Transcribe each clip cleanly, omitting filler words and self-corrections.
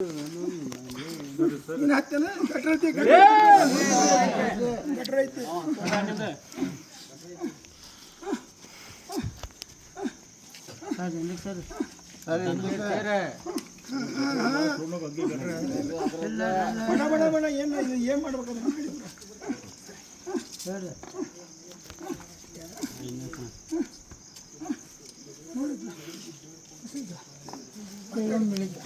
ಏನ್ ಮಾಡ್ಬೇಕು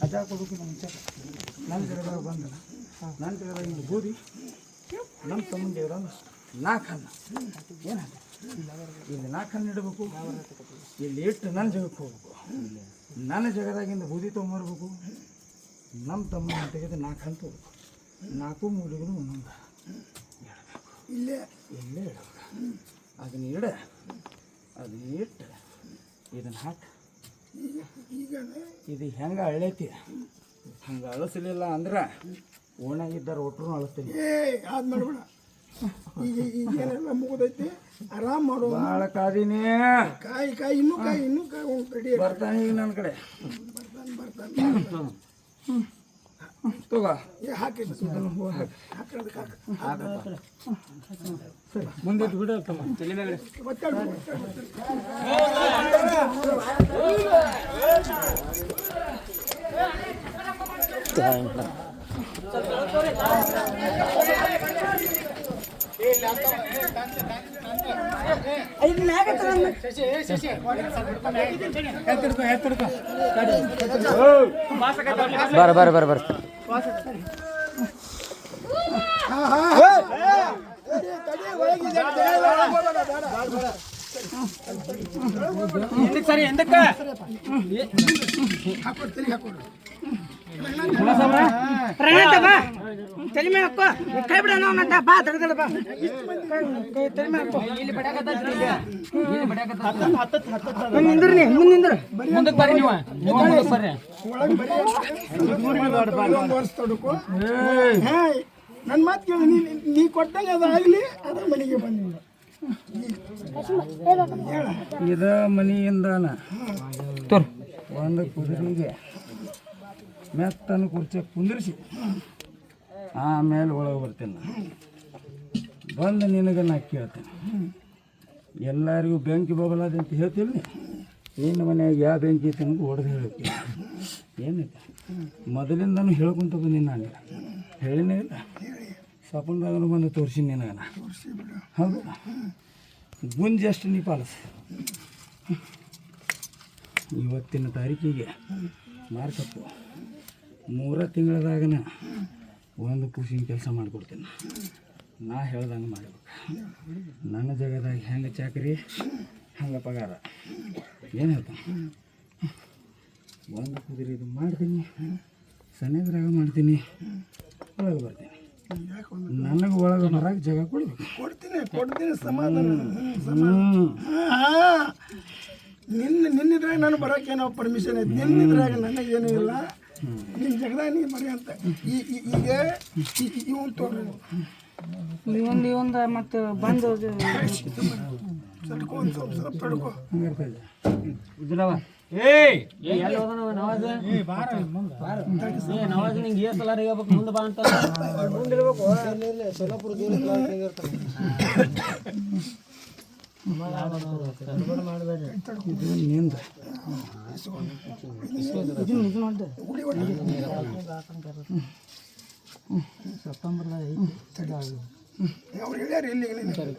ಅಜಾ ಕೊಡೋಕಿನ ಮುಂಚೆ ನನ್ನ ಕಡೆದಾಗ ಬಂದ ನನ್ನ ಕಡೆದಾಗ ಹಿಂಗೆ ಬೂದಿ ನಮ್ಮ ತಮ್ಮಂಗೆ ಇರೋದು 4 ಹಣ್ಣು ಏನಾಗ ಇಲ್ಲಿ 4 ಹಣ್ಣು ಇಡಬೇಕು, ಇಲ್ಲಿ ಇಟ್ಟು ನನ್ನ ಜಗಕ್ಕೆ ಹೋಗ್ಬೇಕು, ನನ್ನ ಜಗದಾಗಿಂದ ಬೂದಿ ತೊಗೊಂಬರ್ಬೇಕು, ನಮ್ಮ ತಮ್ಮನ ತೆಗೆದು 4 ಹಣ್ಣು ತೊಗೋಬೇಕು, 4 ಮೂಲಿಗೂ ಒಂದೊಂದು ಇಲ್ಲೇ ಇಡಬೇಕು. ಅದನ್ನ ಇಟ್ಟು ಇದನ್ನು ಹಾಕಿ ಇದು ಹೆಂಗೆ ಅಳ್ಳೈತಿ ಹಂಗೆ ಅಳಿಸ್ಲಿಲ್ಲ ಅಂದ್ರೆ ಓಣಾಗಿದ್ದಾರೆ ಒಟ್ಟರು ಅಳಿಸ್ತೀನಿ. ಅದು ಮಾಡಬೇಡ, ಈಗೇನೆಲ್ಲ ಮುಗಿದೈತಿ, ಆರಾಮ್ ಮಾಡು. ಭಾಳ ಕಾದೀನಿ, ಕಾಯಿ ಇನ್ನೂ ರೆಡಿ ಬರ್ತಾನೆ ಈಗ ನನ್ನ ಕಡೆ ಬರ್ತಾನೆ. ತಗೋ ಹಾಕಿ ಮುಂದೆ ಬಿಡ ತಲೆ ಮೇಲೆ ಬರ ಸರಿ ಎಂದಕ್ಕೆ ತಲೆ ಮೇಲೆ ಹಾಕೋ, ಕೈ ಬಿಡ ಬಾ ತಗದ ಬಾ ತಲೆ ಮೇಲೆ ಹಾಕೋ. ನಿಂದ್ರಿ ಮುಂದಕ್ಕೆ ಬರ್ರಿ, ನೀವು ಬರ್ರಿ. ನನ್ನ ಮಾತು ಕೇಳಿ, ನೀ ಕೊಟ್ಟಂಗೆ ಅದಾಗಲಿ, ಅದ್ರ ಮನೆಗೆ ಬಂದಿಲ್ಲ. ಇದ ಮನೆಯಿಂದಾನ ಒಂದು ಕುದುರೆಗೆ ಮೆತ್ತನ ಕುರ್ಚಿ ಕುಂದಿರಿಸಿ ಆಮೇಲೆ ಒಳಗೆ ಬರ್ತೀನಿ. ಬಂದು ನಿನಗೆ ನಾ ಕೇಳ್ತೇನೆ, ಎಲ್ಲರಿಗೂ ಬೆಂಕಿ ಬಬಲಾದ ಅಂತ ಹೇಳ್ತೀನಿ. ನಿನ್ನ ಮನೆಯಾಗ ಯಾವ ಬೆಂಕಿ ಐತೆ ನನಗೆ ಹೊಡೆದು ಹೇಳ್ತೀನಿ. ಏನೈತೆ ಮೊದಲಿಂದನೂ ಹೇಳ್ಕೊಂತ ಬಂದೀನಿ, ನಾನು ಹೇಳಿನೇ ಇಲ್ಲ. ಸಪನ್ದಾಗನು ಬಂದು ತೋರಿಸಿನಿ ನಿನಗನ. ಹೌದು, ಗುಂಜಿ ಅಷ್ಟು ನೀ ಪಾಲಿಸಿ. ಇವತ್ತಿನ ತಾರೀಕಿಗೆ ಮಾರ್ಕಪ್ಪು 3 ತಿಂಗಳದಾಗನ ಒಂದು ಖುಷಿನ ಕೆಲಸ ಮಾಡಿಕೊಡ್ತೀನಿ. ನಾ ಹೇಳ್ದಂಗೆ ಮಾಡ್ಬೇಕು. ನನ್ನ ಜಾಗದಾಗ ಹೆಂಗೆ ಚಾಕರಿ ಹಂಗೆ ಪಗಾರ. ಏನು ಹೇಳ್ತಾನೆ, ಒಂದು ಕುದುರೆ ಇದು ಮಾಡ್ತೀನಿ, ಸಣ್ಣದ್ರಾಗ ಮಾಡ್ತೀನಿ, ಒಳಗೆ ಬರ್ತೀನಿ. ನನಗೆ ಒಳಗೆ ಬರೋಕೆ ಜಾಗ ಕೊಡ್ತೀನಿ ಸಮಾಧಾನ. ನಿನ್ನಿದ್ರಾಗ ನಾನು ಬರೋಕೆ ಏನೋ ಪರ್ಮಿಷನ್ ಐತಿ, ನಿನ್ನಿದ್ರಾಗ ನನಗೇನೂ ಇಲ್ಲ. ನಿನ್ನ ಜಗದಾಗ ನೀ ಬರೀ ಅಂತ ಈಗ ಇವನ್ ತೋರಿ ಒಂದು ಮತ್ತು ಬಂದು ತಡ್ಕೊ, ಒಂದು ಸ್ವಲ್ಪ ತಡ್ಕೊ. ನವಾಜ್ ನಿಂಗೆ ಏ ಸಲ ಹೇಳ್ಬೇಕು, ಮುಂದೆ ಬಾ ಅಂತ ಮುಂದಿರ್ಬೇಕು. ಸೊಲ್ಲಾಪುರ ಅವ್ರು ಹೇಳ್ಯಾರ ಇಲ್ಲಿ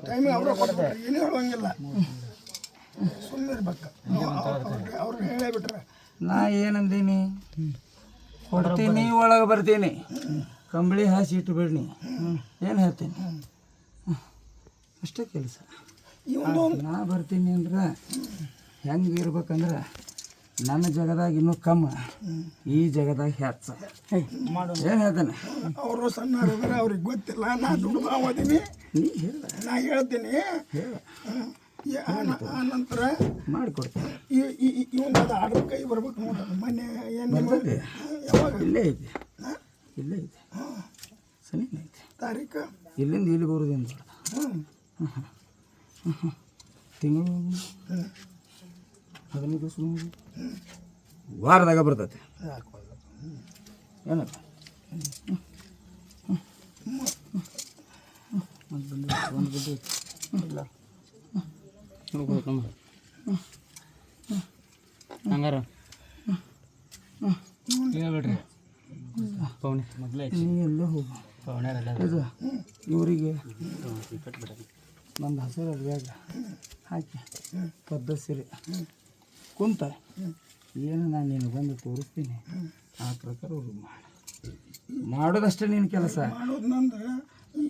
ಟೈಮಿಗೆ ಅವ್ರ ಕೊಡ್ತಾರೆ, ಏನೂ ಹೇಳೋಂಗಿಲ್ಲ. ಸುಮ್ಮನೆ ಇರ್ಬೇಕು, ಅವ್ರು ಹೇಳೇ ಬಿಟ್ರೆ. ನಾ ಏನಂದೀನಿ, ಕೊಡ್ತೀನಿ, ಒಳಗೆ ಬರ್ತೀನಿ, ಕಂಬಳಿ ಹಾಸಿ ಇಟ್ಟು ಬಿಡ್ನಿ, ಏನು ಹೇಳ್ತೀನಿ, ಅಷ್ಟೇ ಕೆಲಸ. ನಾ ಬರ್ತೀನಿ ಅಂದ್ರೆ ಹೆಂಗೆ ಇರ್ಬೇಕಂದ್ರೆ ನನ್ನ ಜಗದಾಗ ಇನ್ನೂ ಕಮ್ಮ, ಈ ಜಗದಾಗ ಹೆಚ್ಚ. ಏನು ಹೇಳ್ತಾನೆ, ಅವರು ಸಣ್ಣ ಅವ್ರಿಗೆ ಗೊತ್ತಿಲ್ಲ. ನಾ ದುಡ್ದು ಓದೀನಿ, ನೀ ಹೇಳ, ನಾ ಹೇಳ್ತೀನಿ. ಆ ನಂತರ ಮಾಡಿಕೊಡ್ತೀನಿ. ಇವೊಂದು ಅದು ಆರ್ಡ್ರ್ ಕೈ ಬರ್ಬೇಕು ನೋಡ್ರಿ. ಮೊನ್ನೆ ಏನು ಯಾವಾಗ ಇಲ್ಲೇ ಐತಿ, ಇಲ್ಲೇ ಐತಿ, ಸನಿ ಐತಿ ತಾರೀಕು. ಇಲ್ಲಿಂದ ಇಲ್ಲಿ ಬರೋದೇನು ತಿಂಗಳು 15 ದಿವಸ ವಾರದಾಗ ಬರ್ತೈತೆ. ಏನಪ್ಪ ಹಂಗಾರ ಹೇಳ್ಬಿಡ್ರಿ ಪೌಣೆ ಮೊದಲೇ ನೀ ಎಲ್ಲೇ ಹೋಗು ಪೌಣ್ಯಾರಲ್ಲ ಇದು ಇವರಿಗೆ ನಂದು ಹಸಿರು ಅರ್ವ್ಯಾಗ ಹಾಕಿ ಪದ್ಧತಿ ಸೀರೆ ಕುಂತ ಏನು ನಾನು ನಿನಗೆ ಬಂದು ತೋರಿಸ್ತೀನಿ ಆ ಪ್ರಕಾರ ಅವ್ರು ಮಾಡೋದಷ್ಟೇ ನಿನ್ನ ಕೆಲಸ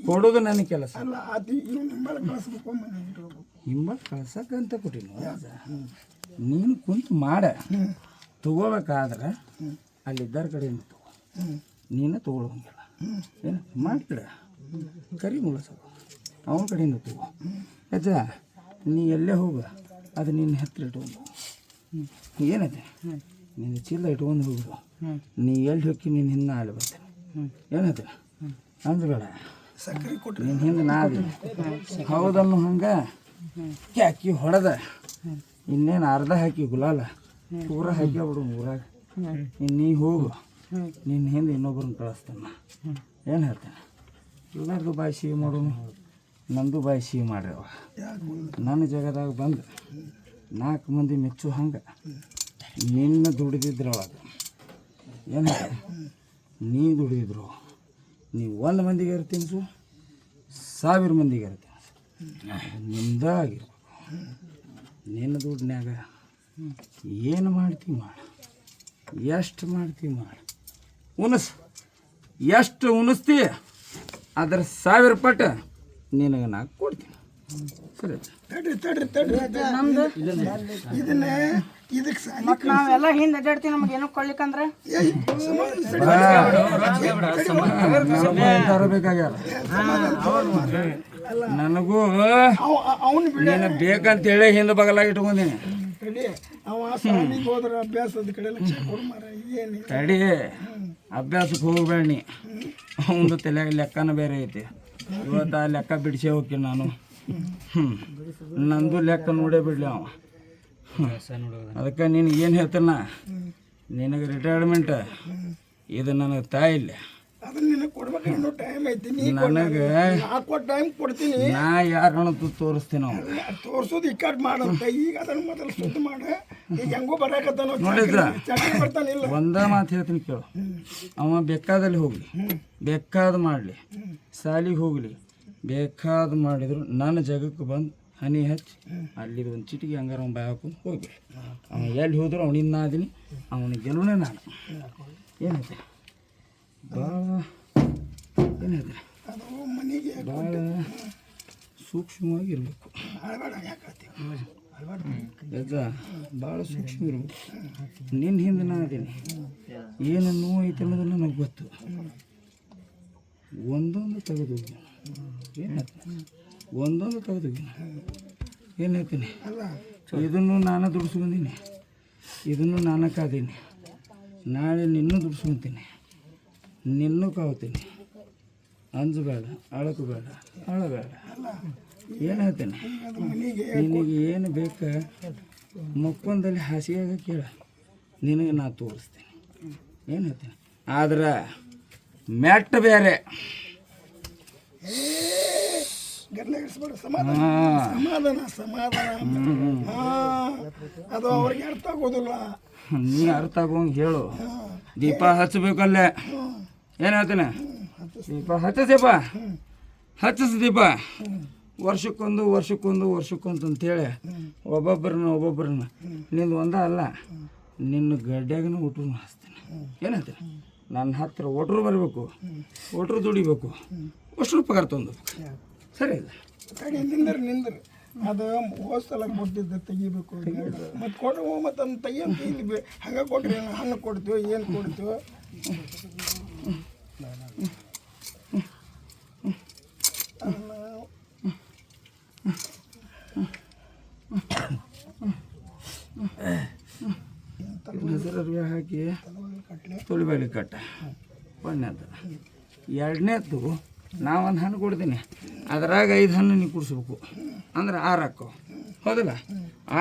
ಕೊಡೋದು ನನ್ನ ಕೆಲಸ ಹಿಂಬಲ್ ಕಳ್ಸಕ್ಕಂತ ಕೊಟ್ಟಿನಿ ನೀನು ಕುಂತು ಮಾಡ ತಗೋಬೇಕಾದ್ರೆ ಅಲ್ಲಿದ್ದಾರ ಕಡೆಯಿಂದ ತಗೋ ನೀನು ತಗೊಳ್ಳೋಂಗಿಲ್ಲ ಏನು ಮಾಡ್ಬಿಡ ಕರಿ ಮುಳಸ ಅವನ ಕಡೆಯಿಂದ ತಗೋ ಅಜ್ಜ ನೀ ಎಲ್ಲೇ ಹೋಗು ಅದು ನಿನ್ನ ಹತ್ತಿರ ಇಟ್ಕೊಂಡು ಏನೈತೆ ನಿನ್ನ ಚೀಲ ಇಟ್ಕೊಂಡು ಹೋಗ್ಬಿಡು ನೀ ಎಲ್ಲಿ ಹೋಗಿ ನಿನ್ನ ಹಿಂದೆ ಅಲ್ಲಿ ಬರ್ತೇನೆ ಏನೈತೆ ಅಂದ್ಬೇಡ ನಿನ್ನ ಹಿಂದೆ ನಾದಿ ಹೌದನ್ನು ಹಂಗೆ ಹಾಕಿ ಹೊಡೆದ ಇನ್ನೇನು ಅರ್ಧ ಹಾಕಿ ಗುಲಾಲ ಪೂರ ಹಾಕಿ ಬಿಡು ಊರಾಗ ನೀ ಹೋಗು ನಿನ್ನ ಹಿಂದೆ ಇನ್ನೊಬ್ಬರನ್ನ ಕಳಿಸ್ತಾನ ಏನು ಹೇಳ್ತಾನೆ ಎಲ್ಲರದು ಬಾಯಿ ಸಿಹಿ ಮಾಡೋನು ನಂದು ಬಾಯಿ ಸಿಹಿ ಮಾಡ್ರವ ನನ್ನ ಜಾಗದಾಗ ಬಂದು 4 ಮಂದಿ ಮೆಚ್ಚು ಹಂಗೆ ನಿನ್ನ ದುಡಿದಿದ್ರೊಳಗ ಏನು ನೀ ದುಡಿದಿದ್ರು ನೀವು 1 ಮಂದಿಗೆ ತಿನ್ಸು 1000 ಮಂದಿಗೆ ತಿನ್ಸು ನಿಮ್ದ ಆಗಿರ್ಬೇಕು ನಿನ್ನ ದುಡ್ಡಿನಾಗ ಏನು ಮಾಡ್ತೀವಿ ಮಾಡು ಎಷ್ಟು ಮಾಡ್ತೀವಿ ಮಾಡು ಉಣಸ್ ಎಷ್ಟು ಉಣಿಸ್ತಿ ಅದ್ರ 1000 ಪಟ್ಟು ನಿನಗೆ ನಾ ಕೊಡ್ತೀನಿ ಸರಿ ನಾವೆಲ್ಲ ಹಿಂದೆ ಅಡ್ಡಾಡ್ತೀವಿ ನಮ್ಗೆ ಏನೋ ಕೊಡ್ಲಿಕ್ಕಂದ್ರೆ ಬೇಕಾಗ್ಯಾರ ನನಗೂ ನೀನು ಬೇಕಂತೇಳಿ ಹಿಂದೆ ಬಗಲಾಗಿ ಇಟ್ಕೊಂಡೀನಿ ತಡಿ ಅಭ್ಯಾಸಕ್ಕೆ ಹೋಗ್ಬೇಡ ನೀ ಒಂದು ತಲೆಯಾಗ ಲೆಕ್ಕನ ಬೇರೆ ಐತಿ ಇವತ್ತು ಆ ಲೆಕ್ಕ ಬಿಡಿಸೇ ಹೋಗ್ತೀನಿ ನಾನು ನಂದು ಲೆಕ್ಕ ನೋಡೇ ಬಿಡಲಿ ಅವ ಅದಕ್ಕೆ ನೀನು ಏನು ಹೇಳ್ತಾನ ನಿನಗೆ ರಿಟೈರ್ಮೆಂಟ್ ಇದು ನನಗೆ ತಾಯಿಲ್ಲ ನನಗೆ ನಾ ಯಾರನ್ನೂ ತೋರಿಸ್ತೀನಿ ಅವ್ನು ತೋರ್ಸೋದು ಈ ಕಟ್ ಮಾಡಂತ ಈಗ ಅದನ್ನ ಮೊದಲು ಸುದ್ದಿ ಮಾಡ ಈಗ ಹೆಂಗೋ ಬರಾಕತ್ತಾನ ನೋಡಿದ್ರ ಬರ್ತಾನಿಲ್ಲ ಒಂದೇ ಮಾತು ಹೇಳ್ತೀನಿ ಕೇಳು ಅವ ಬೇಕಾದಲ್ಲಿ ಹೋಗಲಿ ಬೇಕಾದ ಮಾಡಲಿ ಸಾಲಿಗೆ ಹೋಗಲಿ ಬೇಕಾದ ಮಾಡಿದ್ರು ನನ್ನ ಜಾಗಕ್ಕೆ ಬಂದು ಹನಿ ಹಚ್ಚಿ ಅಲ್ಲಿದು ಒಂದು ಚಿಟಿಗೆ ಹಂಗಾರ ಅವ್ನು ಬಾಯ್ ಹಾಕೊಂಡು ಹೋಗ್ಬಿಡಿ ಅವ ಎಲ್ಲಿ ಹೋದ್ರು ಅವನಿಂದ ನಾದಿನಿ ಅವನಿಗೆ ಗೆಲುವೇ ನಾನು ಏನೈತೆ ಭಾಳ ಏನೈತೆ ಭಾಳ ಸೂಕ್ಷ್ಮವಾಗಿರ್ಬೇಕು ಅಜ್ಜ ಭಾಳ ಸೂಕ್ಷ್ಮ ಇರ್ಬೇಕು ನಿನ್ನ ಹಿಂದೆ ನಾ ಅದೀನಿ ಏನು ನೋವು ಐತೆ ಅನ್ನೋದು ನನಗೆ ಗೊತ್ತು ಒಂದೊಂದು ತೆಗೆದು ಏನಾಯ್ತು ಒಂದೊಂದು ತೆಗೆದು ಏನು ಹೇಳ್ತೀನಿ ಇದನ್ನು ನಾನು ದುಡಿಸ್ಕೊಂಡೀನಿ ಇದನ್ನು ನಾನು ಕಾದೀನಿ ನಾಳೆ ನಿನ್ನೂ ದುಡಿಸ್ಕೊತೀನಿ ನಿನ್ನೂ ಕಾವ್ತೀನಿ ಅಂಜಬೇಡ ಅಳಕಬೇಡ ಅಳಬೇಡ ಏನು ಹೇಳ್ತೀನಿ ನಿನಗೆ ಏನು ಬೇಕು ಮಕ್ಕೊಂದಲ್ಲಿ ಹಾಸಿಗೆಯಾಗ ಕೇಳ ನಿನಗೆ ನಾ ತೋರಿಸ್ತೀನಿ ಏನು ಹೇಳ್ತೀನಿ ಆದ್ರೆ ಮೆಟ್ಟ ಬೇರೆ ಸಮಾಧಾನ ಅದು ಅವ್ರಿಗೆ ಅರ್ಥ ಆಗೋದಿಲ್ಲ ನೀ ಅರ್ಥ ಆಗೋಂಗೆ ಹೇಳು ದೀಪ ಹಚ್ಚಬೇಕಲ್ಲೇ ಏನು ಹೇಳ್ತೀನಿ ದೀಪ ಹಚ್ಚಸಪ್ಪ ಹಚ್ಚಸ ದೀಪ ವರ್ಷಕ್ಕೊಂದು ಅಂತೇಳಿ ಒಬ್ಬೊಬ್ಬರನ್ನ ನಿಂದು ಒಂದ ಅಲ್ಲ ನಿನ್ನ ಗಡ್ಡ್ಯಾಗನೂ ಊಟನೂ ಹಚ್ತೀನಿ ಏನು ಹೇಳ್ತೀನಿ ನನ್ನ ಹತ್ರ ಒಟ್ರು ಬರಬೇಕು ಒಟ್ರು ದುಡಿಬೇಕು ಅಷ್ಟು ಪಗಾರ ತೊಂದಬೇಕು ಸರಿ ಇಲ್ಲ ನಿಂದ್ರಿ ಅದು ಹೋದ್ಸಲ ಕೊಟ್ಟಿದ್ದ ತೆಗಿಬೇಕು ಮತ್ತು ಕೊಡು ಮತ್ತು ಅದನ್ನ ತೆಗಿಯಂತ ಇಲ್ಲಿ ಹಂಗೆ ಕೊಟ್ರಿ ಹಣ್ಣು ಕೊಡ್ತೀವಿ ಏನು ಕೊಡ್ತೀವಿ ಹೆಸರು ಹಾಕಿ ತೊಳಿಬೇಡಿ ಕಟ್ಟ ಒಂದನೇದು ಎರಡನೇದು ನಾವೊಂದು ಹಣ್ಣು ಕೊಡ್ತೀನಿ ಅದ್ರಾಗ 5 ಹಣ್ಣು ನೀವು ಕುಡಿಸ್ಬೇಕು ಅಂದ್ರೆ 6 ಹಾಕೋ ಹೌದಲ್ಲ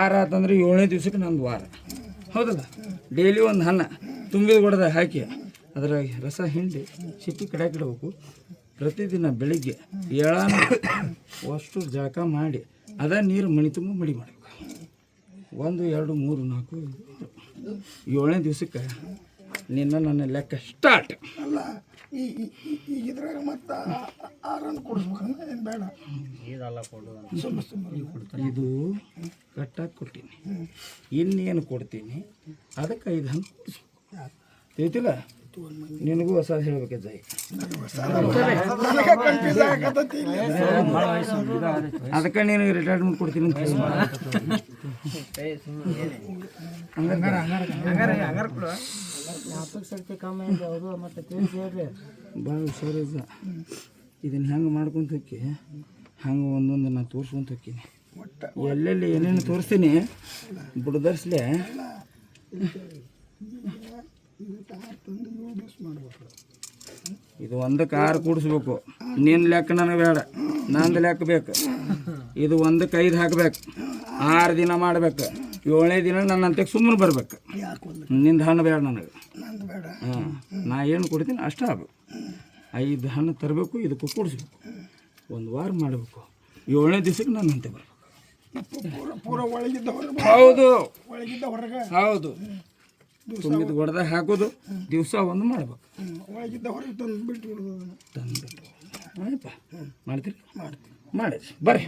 6 ಆತಂದ್ರೆ 7ನೇ ದಿವ್ಸಕ್ಕೆ ನಂದು ವಾರ ಹೌದಲ್ಲ ಡೈಲಿ ಒಂದು ಹಣ್ಣು ತುಂಬಿದ ಗೊಡದ ಹಾಕಿ ಅದ್ರಾಗ ರಸ ಹಿಂಡಿ ಸಿಪ್ಪಿ ಕಡೆಗೆ ಇಡಬೇಕು. ಪ್ರತಿದಿನ ಬೆಳಿಗ್ಗೆ ಏಳಾನ ಅಷ್ಟು ಜಳಕ ಮಾಡಿ ಅದ ನೀರು ಮಣಿ ತುಂಬ ಮಡಿ ಮಾಡಬೇಕು. 1 2 3 4 7ನೇ ದಿವಸಕ್ಕೆ ನನ್ನ ಲೆಕ್ಕ ಸ್ಟಾರ್ಟ್. ಅಲ್ಲ ಇದ್ರಾಗ ಮತ್ತೆ ಆರನ್ನು ಕೊಡಿಸ್ಬೇಕಂದ್ರೆ ಏನು ಬೇಡ, ಇದು ಕಟ್ಟಾಗಿ ಕೊಟ್ಟೀನಿ, ಇನ್ನೇನು ಕೊಡ್ತೀನಿ ಅದಕ್ಕೆ 5 ಹಣ್ಣು ತಿಳಿತಿಲ್ಲ. ನಿನಗೂ ಹೊಸ ಹೇಳ್ಬೇಕೆ ಜೈ. ಅದಕ್ಕೆ ನಿನಗೆ ರಿಟೈರ್ಮೆಂಟ್ ಕೊಡ್ತೀನಿ ಅಂತ ಹೇಳಿ ಭಾಳ ಹುಷಾರಿದ್ದ. ಇದನ್ನು ಹೆಂಗೆ ಮಾಡ್ಕೊಂತ ಹೋಗಿ ಹಂಗೆ ಒಂದೊಂದು ನಾನು ತೋರಿಸ್ಕೊಂತ ಹೋಗ್ತೀನಿ. ಎಲ್ಲೆಲ್ಲಿ ಏನೇನು ತೋರಿಸ್ತೀನಿ ಬಿಡದರ್ಸ್ಲೆ. ಇದು ಒಂದಕ್ಕೆ 6 ಕೂಡಿಸ್ಬೇಕು. ನಿನ್ನ ಲೆಕ್ಕ ನನಗೆ ಬೇಡ, ನಂದು ಲೆಕ್ಕ ಬೇಕು. ಇದು ಒಂದಕ್ಕೆ 5 ಹಾಕ್ಬೇಕು, 6 ದಿನ ಮಾಡ್ಬೇಕು. 7ನೇ ದಿನ ನನ್ನಂತೆ ಸುಮ್ಮನೆ ಬರ್ಬೇಕು. ನಿಂದು ಹಣ್ಣು ಬೇಡ ನನಗೆ. ಹಾಂ, ನಾ ಏನು ಕೊಡ್ತೀನಿ ಅಷ್ಟೇ ಆಗ್ಬೇಕು. 5 ಹಣ್ಣು ತರಬೇಕು, ಇದಕ್ಕೂ ಕೂಡಿಸ್ಬೇಕು. 1 ವಾರ ಮಾಡಬೇಕು. 7ನೇ ದಿವಸಕ್ಕೆ ನನ್ನಂತೆ ಬರ್ಬೇಕು. ಹೌದು ಹೌದು, ತುಂಬಿದ ಗೊಡ್ದಾಗ ಹಾಕೋದು, ದಿವಸ ಒಂದು ಮಾಡ್ಬೇಕು. ತಂದುಬಿಟ್ಟು ಆಯ್ತಾ ಮಾಡ್ತೀರಿ? ಮಾಡಿರಿ ಬರ್ರಿ.